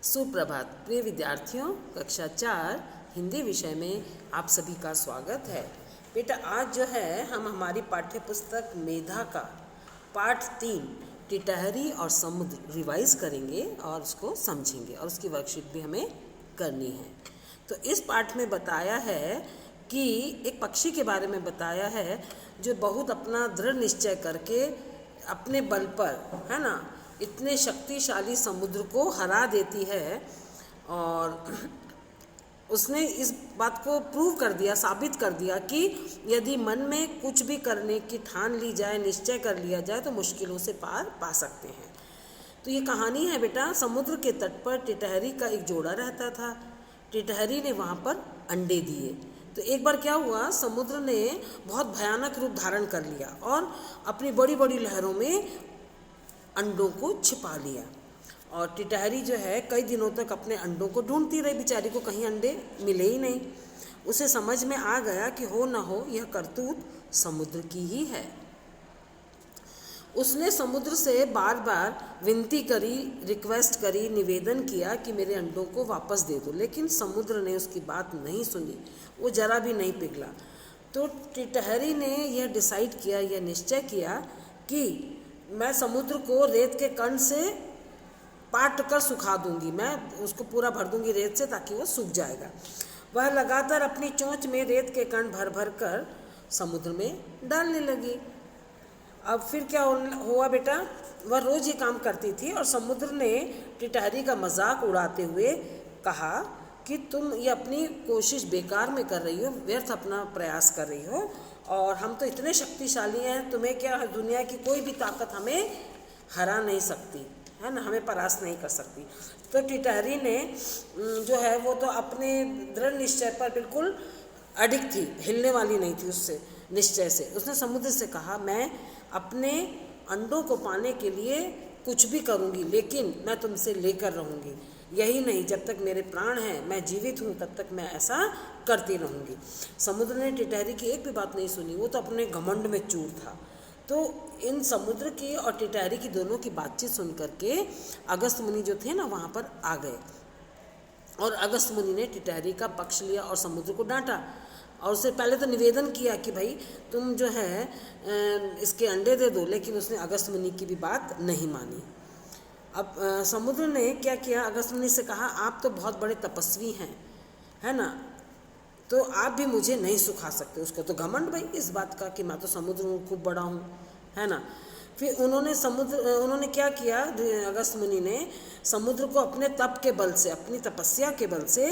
सुप्रभात प्रिय विद्यार्थियों, कक्षा 4 हिंदी विषय में आप सभी का स्वागत है। बेटा आज जो है हम हमारी पाठ्य पुस्तक मेधा का पाठ 3 टिटहरी और समुद्र रिवाइज करेंगे और उसको समझेंगे और उसकी वर्कशीट भी हमें करनी है। तो इस पाठ में बताया है कि एक पक्षी के बारे में बताया है जो बहुत अपना दृढ़ निश्चय करके अपने बल पर, है ना, इतने शक्तिशाली समुद्र को हरा देती है। और उसने इस बात को प्रूव कर दिया, साबित कर दिया कि यदि मन में कुछ भी करने की ठान ली जाए, निश्चय कर लिया जाए तो मुश्किलों से पार पा सकते हैं। तो ये कहानी है बेटा, समुद्र के तट पर टिटहरी का एक जोड़ा रहता था। टिटहरी ने वहाँ पर अंडे दिए। तो एक बार क्या हुआ, समुद्र ने बहुत भयानक रूप धारण कर लिया और अपनी बड़ी बड़ी लहरों में अंडों को छिपा लिया। और टिटहरी जो है कई दिनों तक अपने अंडों को ढूंढती रही, बेचारी को कहीं अंडे मिले ही नहीं। उसे समझ में आ गया कि हो न हो यह करतूत समुद्र की ही है। उसने समुद्र से बार बार विनती करी, रिक्वेस्ट करी, निवेदन किया कि मेरे अंडों को वापस दे दो, लेकिन समुद्र ने उसकी बात नहीं सुनी, वो जरा भी नहीं पिघला। तो टिटहरी ने यह डिसाइड किया, यह निश्चय किया कि मैं समुद्र को रेत के कण से पाट कर सुखा दूंगी, मैं उसको पूरा भर दूंगी रेत से ताकि वो सूख जाएगा। वह लगातार अपनी चोंच में रेत के कण भर भर कर समुद्र में डालने लगी। अब फिर क्या हुआ बेटा, वह रोज़ ये काम करती थी और समुद्र ने टिटहरी का मजाक उड़ाते हुए कहा कि तुम ये अपनी कोशिश बेकार में कर रही हो, व्यर्थ अपना प्रयास कर रही हो, और हम तो इतने शक्तिशाली हैं, तुम्हें क्या, दुनिया की कोई भी ताकत हमें हरा नहीं सकती, है ना, हमें परास्त नहीं कर सकती। तो टिटहरी ने जो है वो तो अपने दृढ़ निश्चय पर बिल्कुल अडिग थी, हिलने वाली नहीं थी उससे निश्चय से। उसने समुद्र से कहा, मैं अपने अंडों को पाने के लिए कुछ भी करूँगी, लेकिन मैं तुमसे लेकर रहूँगी। यही नहीं, जब तक मेरे प्राण हैं, मैं जीवित हूँ, तब तक मैं ऐसा करती रहूँगी। समुद्र ने टिटहरी की एक भी बात नहीं सुनी, वो तो अपने घमंड में चूर था। तो इन समुद्र की और टिटहरी की दोनों की बातचीत सुन करके अगस्त मुनि जो थे ना वहाँ पर आ गए, और अगस्त मुनि ने टिटहरी का पक्ष लिया और समुद्र को डांटा। और उससे पहले तो निवेदन किया कि भाई तुम जो है इसके अंडे दे दो, लेकिन उसने अगस्त मुनि की भी बात नहीं मानी। अब समुद्र ने क्या किया, अगस्त मुनि से कहा, आप तो बहुत बड़े तपस्वी हैं, है ना, तो आप भी मुझे नहीं सुखा सकते। उसको तो घमंड भाई इस बात का कि मैं तो समुद्र हूँ, खूब बड़ा हूँ, है ना। फिर उन्होंने क्या किया, अगस्त मुनि ने समुद्र को अपने तप के बल से, अपनी तपस्या के बल से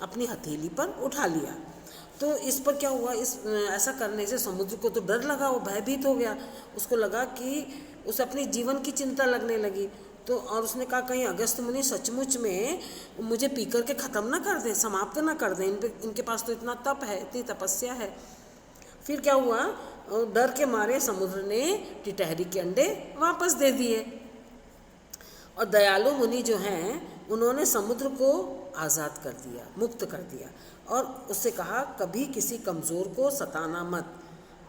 अपनी हथेली पर उठा लिया। तो इस पर क्या हुआ, ऐसा करने से समुद्र को तो डर लगा, वो भयभीत हो गया। उसको लगा कि उसे अपने जीवन की चिंता लगने लगी। तो और उसने कहा, कहीं अगस्त मुनि सचमुच में मुझे पी कर के ख़त्म ना कर दें, समाप्त ना कर दें, इनके पास तो इतना तप है, इतनी तपस्या है। फिर क्या हुआ, डर के मारे समुद्र ने टिटहरी के अंडे वापस दे दिए। और दयालु मुनि जो हैं उन्होंने समुद्र को आज़ाद कर दिया, मुक्त कर दिया, और उससे कहा, कभी किसी कमज़ोर को सताना मत,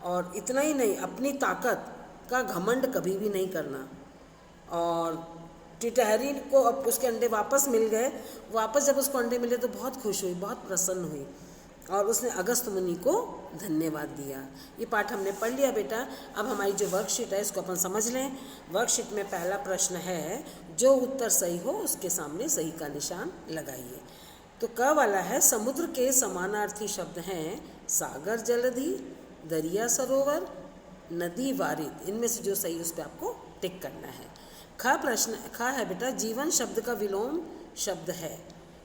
और इतना ही नहीं, अपनी ताकत का घमंड कभी भी नहीं करना। और टिटहरी को अब उसके अंडे वापस मिल गए। वापस जब उसको अंडे मिले तो बहुत खुश हुई, बहुत प्रसन्न हुई, और उसने अगस्त मुनि को धन्यवाद दिया। ये पाठ हमने पढ़ लिया बेटा। अब हमारी जो वर्कशीट है इसको अपन समझ लें। वर्कशीट में पहला प्रश्न है, जो उत्तर सही हो उसके सामने सही का निशान लगाइए। तो क वाला है, समुद्र के समानार्थी शब्द हैं सागर जलधि, दरिया सरोवर, नदी वारिद। इनमें से जो सही उस पर आपको टिक करना है। ख है बेटा, जीवन शब्द का विलोम शब्द है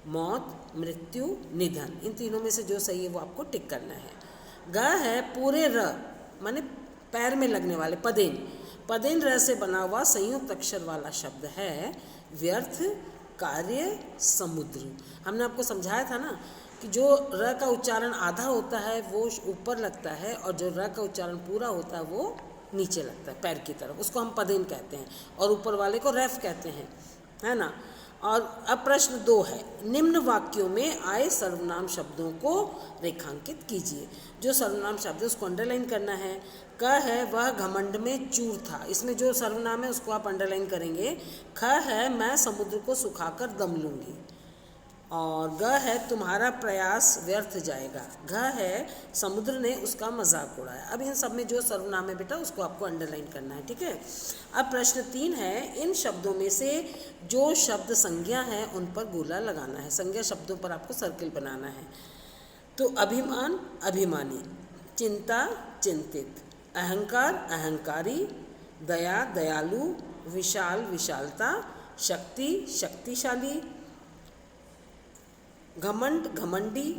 मौत, मृत्यु, निधन। इन तीनों में से जो सही है वो आपको टिक करना है। ग है, पूरे र माने पैर में लगने वाले, पदेन, पदेन र से बना हुआ संयुक्त अक्षर वाला शब्द है व्यर्थ, कार्य, समुद्र। हमने आपको समझाया था ना कि जो र का उच्चारण आधा होता है वो ऊपर लगता है, और जो र का उच्चारण पूरा होता है वो नीचे लगता है पैर की तरफ, उसको हम पदेन कहते हैं, और ऊपर वाले को रेफ कहते हैं, है ना। और अब प्रश्न 2 है, निम्न वाक्यों में आए सर्वनाम शब्दों को रेखांकित कीजिए। जो सर्वनाम शब्द है उसको अंडरलाइन करना है। क है वह घमंड में चूर था, इसमें जो सर्वनाम है उसको आप अंडरलाइन करेंगे। ख है मैं समुद्र को सुखाकर दम लूँगी। और ग है तुम्हारा प्रयास व्यर्थ जाएगा। घ है समुद्र ने उसका मजाक उड़ाया। अब इन सब में जो सर्वनाम है बेटा उसको आपको अंडरलाइन करना है, ठीक है। अब प्रश्न 3 है, इन शब्दों में से जो शब्द संज्ञा है उन पर गोला लगाना है। संज्ञा शब्दों पर आपको सर्किल बनाना है। तो अभिमान अभिमानी, चिंता चिंतित, अहंकार अहंकारी, दया दयालु, विशाल विशालता, शक्ति शक्तिशाली, घमंड घमंडी,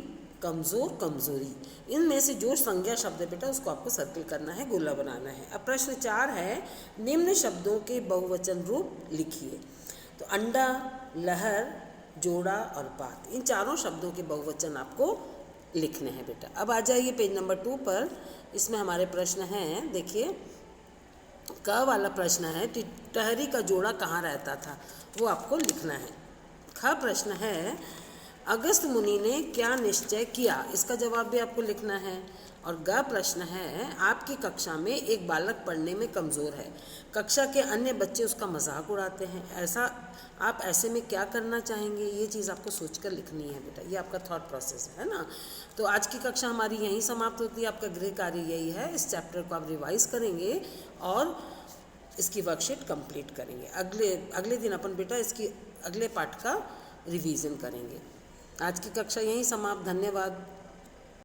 कमज़ोर कमज़ोरी। इनमें से जो संज्ञा शब्द है बेटा उसको आपको सर्किल करना है, गोला बनाना है। अब प्रश्न 4 है, निम्न शब्दों के बहुवचन रूप लिखिए। तो अंडा, लहर, जोड़ा और बात, इन चारों शब्दों के बहुवचन आपको लिखने हैं बेटा। अब आ जाइए पेज नंबर 2 पर। इसमें हमारे प्रश्न हैं, देखिए क वाला प्रश्न है, टिटहरी का जोड़ा कहाँ रहता था, वो आपको लिखना है। ख प्रश्न है, अगस्त मुनि ने क्या निश्चय किया, इसका जवाब भी आपको लिखना है। और ग प्रश्न है, आपकी कक्षा में एक बालक पढ़ने में कमज़ोर है, कक्षा के अन्य बच्चे उसका मजाक उड़ाते हैं, आप ऐसे में क्या करना चाहेंगे, ये चीज़ आपको सोचकर लिखनी है बेटा। ये आपका थॉट प्रोसेस है ना। तो आज की कक्षा हमारी यहीं समाप्त होती है। आपका गृह कार्य यही है, इस चैप्टर को आप रिवाइज करेंगे और इसकी वर्कशीट कंप्लीट करेंगे। अगले दिन अपन बेटा इसकी अगले पार्ट का रिवीजन करेंगे। आज की कक्षा यहीं समाप्त। धन्यवाद।